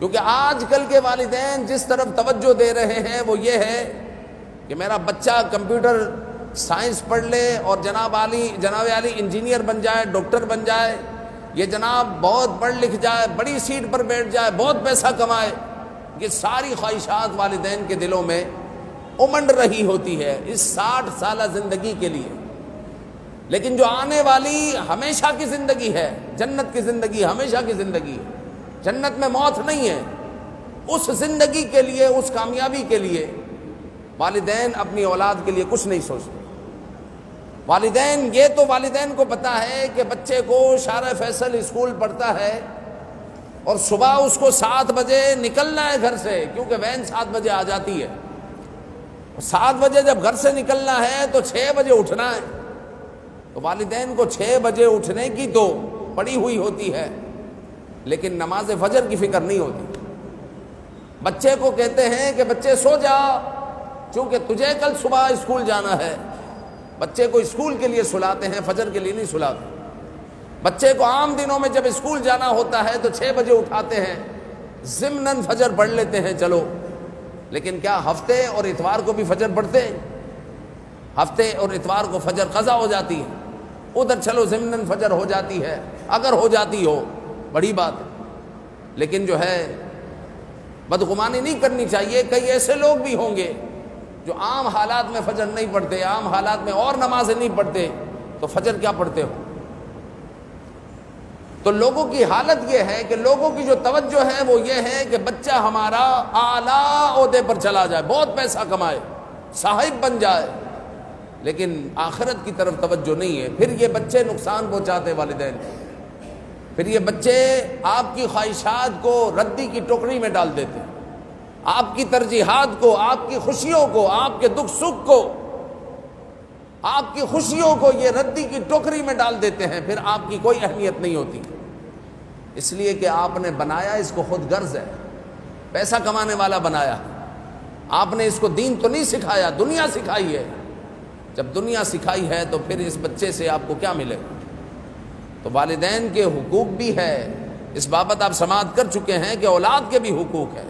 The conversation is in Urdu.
کیونکہ آج کل کے والدین جس طرف توجہ دے رہے ہیں وہ یہ ہے کہ میرا بچہ کمپیوٹر سائنس پڑھ لے اور جناب علی انجینئر بن جائے، ڈاکٹر بن جائے، یہ جناب بہت پڑھ لکھ جائے، بڑی سیٹ پر بیٹھ جائے، بہت پیسہ کمائے۔ یہ ساری خواہشات والدین کے دلوں میں امنڈ رہی ہوتی ہے اس 60 سالہ زندگی کے لیے، لیکن جو آنے والی ہمیشہ کی زندگی ہے، جنت کی زندگی، ہمیشہ کی زندگی، جنت میں موت نہیں ہے، اس زندگی کے لیے، اس کامیابی کے لیے والدین اپنی اولاد کے لیے کچھ نہیں سوچتے۔ والدین کو پتا ہے کہ بچے کو شارع فیصل اسکول پڑھتا ہے اور صبح اس کو 7 بجے نکلنا ہے گھر سے، کیونکہ وین 7 بجے آ جاتی ہے۔ 7 بجے جب گھر سے نکلنا ہے تو 6 بجے اٹھنا ہے، تو والدین کو 6 بجے اٹھنے کی تو پڑی ہوئی ہوتی ہے، لیکن نماز فجر کی فکر نہیں ہوتی۔ بچے کو کہتے ہیں کہ بچے سو جا، چونکہ تجھے کل صبح اسکول جانا ہے۔ بچے کو اسکول کے لیے سلاتے ہیں، فجر کے لیے نہیں سلاتے۔ بچے کو عام دنوں میں جب اسکول جانا ہوتا ہے تو 6 بجے اٹھاتے ہیں، ضمناً فجر پڑھ لیتے ہیں چلو، لیکن کیا ہفتے اور اتوار کو بھی فجر پڑھتے ہیں؟ ہفتے اور اتوار کو فجر قضا ہو جاتی ہے، ادھر چلو ضمناً فجر ہو جاتی ہے، اگر ہو جاتی ہو بڑی بات ہے، لیکن جو ہے بدگمانی نہیں کرنی چاہیے۔ کئی ایسے لوگ بھی ہوں گے جو عام حالات میں فجر نہیں پڑھتے، عام حالات میں اور نمازیں نہیں پڑھتے، تو فجر کیا پڑھتے ہو؟ تو لوگوں کی حالت یہ ہے کہ لوگوں کی جو توجہ ہے وہ یہ ہے کہ بچہ ہمارا اعلیٰ عہدے پر چلا جائے، بہت پیسہ کمائے، صاحب بن جائے، لیکن آخرت کی طرف توجہ نہیں ہے۔ پھر یہ بچے نقصان پہنچاتے والدین، پھر یہ بچے آپ کی خواہشات کو ردی کی ٹوکری میں ڈال دیتے ہیں، آپ کی ترجیحات کو، آپ کی خوشیوں کو، آپ کے دکھ سکھ کو، آپ کی خوشیوں کو یہ ردی کی ٹوکری میں ڈال دیتے ہیں، پھر آپ کی کوئی اہمیت نہیں ہوتی، اس لیے کہ آپ نے بنایا اس کو خود غرض ہے، پیسہ کمانے والا بنایا، آپ نے اس کو دین تو نہیں سکھایا، دنیا سکھائی ہے۔ جب دنیا سکھائی ہے تو پھر اس بچے سے آپ کو کیا ملے گا؟ تو والدین کے حقوق بھی ہے، اس بابت آپ سماعت کر چکے ہیں کہ اولاد کے بھی حقوق ہیں۔